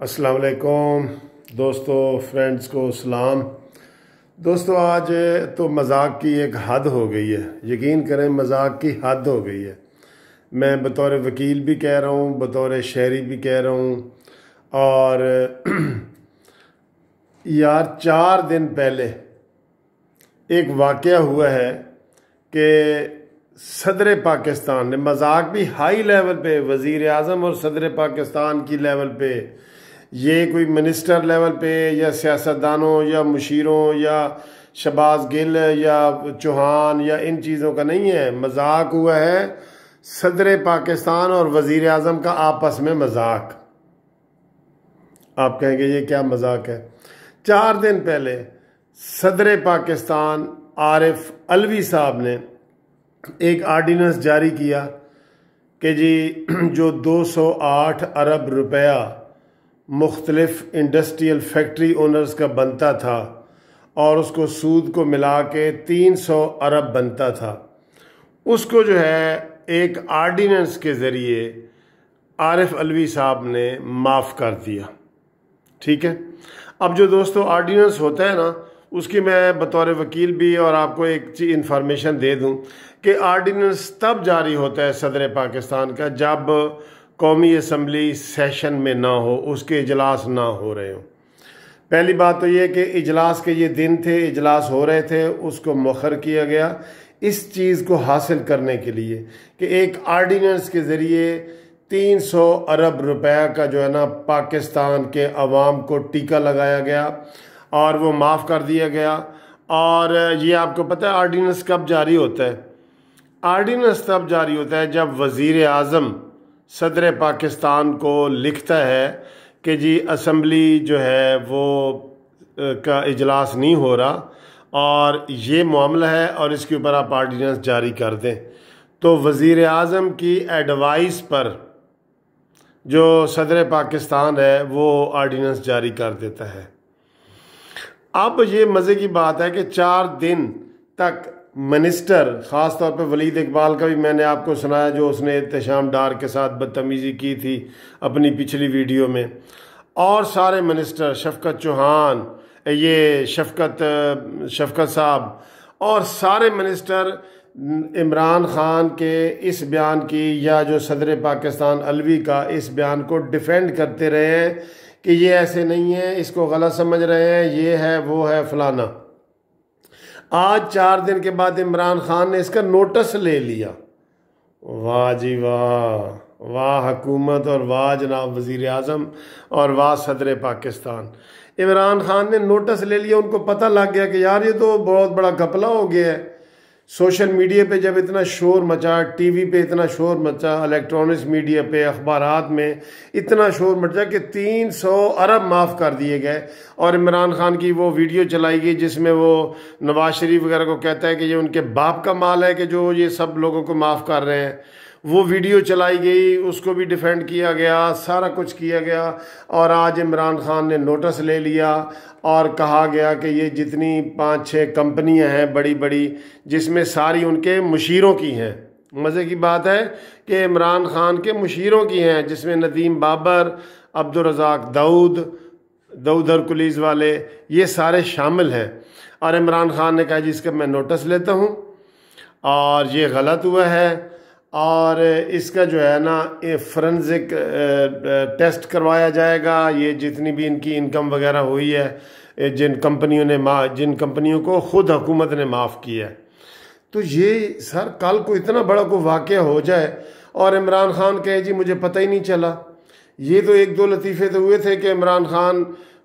अस्सलाम वालेकुम दोस्तों, फ्रेंड्स को सलाम। दोस्तों, आज तो मजाक की एक हद हो गई है। यकीन करें, मजाक की हद हो गई है। मैं बतौर वकील भी कह रहा हूँ, बतौर शहरी भी कह रहा हूँ। और यार, 4 दिन पहले एक वाक़या हुआ है कि सदर पाकिस्तान ने, मजाक भी हाई लेवल पे, वज़ीर आज़म और सदर पाकिस्तान की लेवल पे, ये कोई मिनिस्टर लेवल पे या सियासतदानों या मुशीरों या शहबाज गिल या चौहान या इन चीज़ों का नहीं है। मजाक हुआ है सदर पाकिस्तान और वज़ीर आज़म का आपस में मजाक। आप कहेंगे ये क्या मजाक है। 4 दिन पहले सदर पाकिस्तान आरिफ अलवी साहब ने एक आर्डिनेंस जारी किया कि जी जो 208 अरब रुपया मुख्तलिफ इंडस्ट्रियल फैक्ट्री ओनर्स का बनता था और उसको सूद को मिला के 300 अरब बनता था, उसको जो है एक आर्डिनेंस के ज़रिए आरिफ अलवी साहब ने माफ़ कर दिया। ठीक है। अब जो दोस्तों आर्डिनेंस होता है ना, उसकी मैं बतौर वकील भी और आपको एक चीज़ इन्फॉर्मेशन दे दूं कि आर्डिनेंस तब जारी होता है सदर पाकिस्तान का जब कौमी असम्बली सेशन में ना हो, उसके इजलास ना हो रहे हों। पहली बात तो ये कि इजलास के ये दिन थे, इजलास हो रहे थे, उसको मुअख्खर किया गया इस चीज़ को हासिल करने के लिए कि एक आर्डिनेंस के ज़रिए 300 अरब रुपया का जो है ना पाकिस्तान के अवाम को टीका लगाया गया और वो माफ़ कर दिया गया। और ये आपको पता है आर्डिनेंस कब जारी होता है? आर्डिनेंस तब जारी होता है जब वज़ीर आज़म सदर पाकिस्तान को लिखता है कि जी असम्बली जो है वो का इजलास नहीं हो रहा और ये मामला है और इसके ऊपर आप आर्डिनेंस जारी कर दें। तो वज़ीर आज़म की एडवाइस पर जो सदर पाकिस्तान है वो आर्डिनेंस जारी कर देता है। अब ये मज़े की बात है कि 4 दिन तक मिनिस्टर, ख़ास तौर पे वलीद इकबाल का भी मैंने आपको सुनाया जो उसने एहतशाम डार के साथ बदतमीज़ी की थी अपनी पिछली वीडियो में, और सारे मिनिस्टर, शफकत चौहान, ये शफकत साहब और सारे मिनिस्टर इमरान ख़ान के इस बयान की या जो सदर पाकिस्तान अलवी का इस बयान को डिफेंड करते रहे हैं कि ये ऐसे नहीं है, इसको गलत समझ रहे हैं, ये है वो है फलाना। आज 4 दिन के बाद इमरान खान ने इसका नोटिस ले लिया। वाह जी वाह, वाह हुकूमत और वाह जनाब वज़ीर आज़म और वाह सदर पाकिस्तान। इमरान खान ने नोटिस ले लिया, उनको पता लग गया कि यार ये तो बहुत बड़ा घपला हो गया है। सोशल मीडिया पे जब इतना शोर मचा, टीवी पे इतना शोर मचा, इलेक्ट्रॉनिक्स मीडिया पे, अखबारात में इतना शोर मचा कि 300 अरब माफ़ कर दिए गए। और इमरान खान की वो वीडियो चलाई गई जिसमें वो नवाज शरीफ वगैरह को कहता है कि ये उनके बाप का माल है कि जो ये सब लोगों को माफ़ कर रहे हैं। वो वीडियो चलाई गई, उसको भी डिफेंड किया गया, सारा कुछ किया गया। और आज इमरान खान ने नोटिस ले लिया और कहा गया कि ये जितनी 5-6 कंपनियां हैं बड़ी बड़ी, जिसमें सारी उनके मुशीरों की हैं। मज़े की बात है कि इमरान खान के मुशीरों की हैं, जिसमें नदीम बाबर, अब्दुल रज़ाक दाऊद हरकुलीस वाले, ये सारे शामिल हैं। और इमरान खान ने कहा जी इसका मैं नोटिस लेता हूँ और ये गलत हुआ है और इसका जो है ना फोरेंसिक टेस्ट करवाया जाएगा। ये जितनी भी इनकी इनकम वगैरह हुई है, जिन कंपनियों को ख़ुद हुकूमत ने माफ़ किया है। तो ये सर कल को इतना बड़ा कोई वाक़या हो जाए और इमरान खान कहे जी मुझे पता ही नहीं चला। ये तो 1-2 लतीफ़े तो हुए थे कि इमरान खान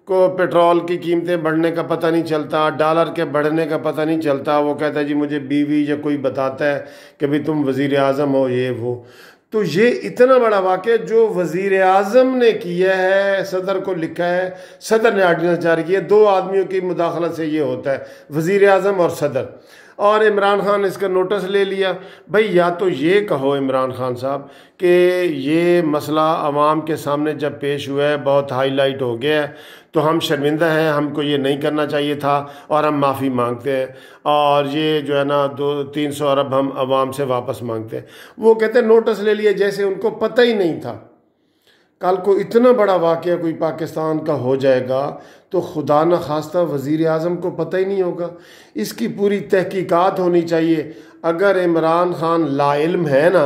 को पेट्रोल की कीमतें बढ़ने का पता नहीं चलता, डॉलर के बढ़ने का पता नहीं चलता। वो कहता है जी मुझे बीवी या कोई बताता है कि भाई तुम वज़ीर आज़म हो, ये वो। तो ये इतना बड़ा वाक़या जो वज़ीर आज़म ने किया है, सदर को लिखा है, सदर ने आर्डिनेंस जारी किया। 2 आदमियों की मुदाखलत से ये होता है, वज़ीर आज़म और सदर। और इमरान खान ने इसका नोटिस ले लिया। भाई या तो ये कहो इमरान खान साहब कि ये मसला आवाम के सामने जब पेश हुआ है बहुत हाईलाइट हो गया है, तो हम शर्मिंदा हैं, हमको ये नहीं करना चाहिए था और हम माफ़ी मांगते हैं और ये जो है ना 200-300 अरब हम आवाम से वापस मांगते हैं। वो कहते हैं नोटिस ले लिया, जैसे उनको पता ही नहीं था। कल को इतना बड़ा वाक़या कोई पाकिस्तान का हो जाएगा तो खुदा न खास्ता वज़ीर आज़म को पता ही नहीं होगा। इसकी पूरी तहकीकात होनी चाहिए। अगर इमरान खान लाइल्म है ना,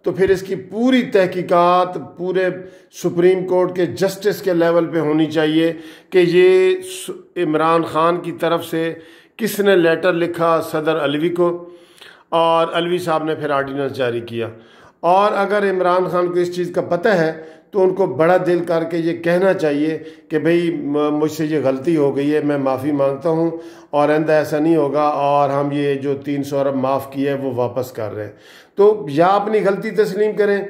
तो फिर इसकी पूरी तहकीकात पूरे सुप्रीम कोर्ट के जस्टिस के लेवल पे होनी चाहिए कि ये इमरान खान की तरफ से किसने लेटर लिखा सदर अलवी को, और अलवी साहब ने फिर आर्डिनेंस जारी किया। और अगर इमरान खान को इस चीज़ का पता है तो उनको बड़ा दिल करके ये कहना चाहिए कि भाई मुझसे ये गलती हो गई है, मैं माफ़ी मांगता हूँ और आइंदा ऐसा नहीं होगा, और हम ये जो 300 अरब माफ़ किया है वो वापस कर रहे हैं। तो या अपनी गलती तस्लीम करें,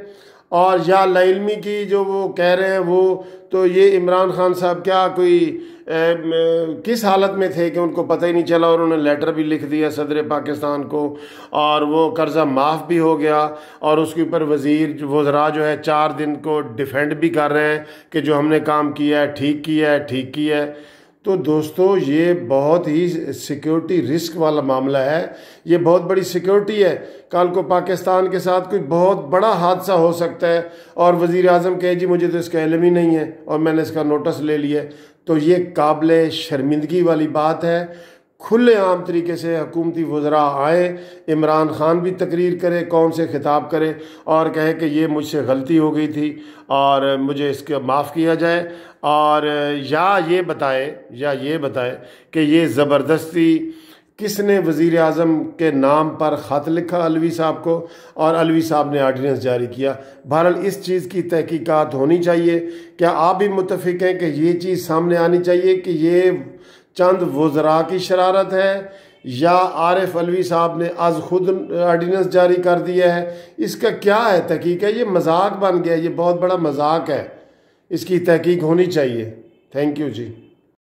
और या लाइल्मी की जो वो कह रहे हैं वो, तो ये इमरान खान साहब क्या कोई किस हालत में थे कि उनको पता ही नहीं चला, और उन्होंने लेटर भी लिख दिया सदर पाकिस्तान को, और वो कर्जा माफ़ भी हो गया, और उसके ऊपर वज़रा जो है 4 दिन को डिफेंड भी कर रहे हैं कि जो हमने काम किया है ठीक किया है, ठीक किया है। तो दोस्तों ये बहुत ही सिक्योरिटी रिस्क वाला मामला है, ये बहुत बड़ी सिक्योरिटी है। कल को पाकिस्तान के साथ कोई बहुत बड़ा हादसा हो सकता है और वज़ीर आज़म कहे जी मुझे तो इसका इल्म ही नहीं है और मैंने इसका नोटिस ले लिया, तो ये काबिल शर्मिंदगी वाली बात है। खुले आम तरीके से हुकूमती वज़रा आए, इमरान खान भी तकरीर करे, कौम से खिताब करे और कहे कि ये मुझसे गलती हो गई थी और मुझे इसका माफ़ किया जाए, और या ये बताए कि ये ज़बरदस्ती किसने वज़ीर आज़म के नाम पर ख़त लिखा अलवी साहब को, और अलवी साहब ने आर्डिनेंस जारी किया। बहरहाल इस चीज़ की तहकीकात होनी चाहिए। क्या आप भी मुत्तफ़िक़ हैं कि ये चीज़ सामने आनी चाहिए कि ये चंद वज़रा की शरारत है, या आरिफ अलवी साहब ने आज खुद आर्डिनेंस जारी कर दिया है? इसका क्या है तहकीक है? ये मजाक बन गया, ये बहुत बड़ा मजाक है, इसकी तहकीक होनी चाहिए। Thank you ji.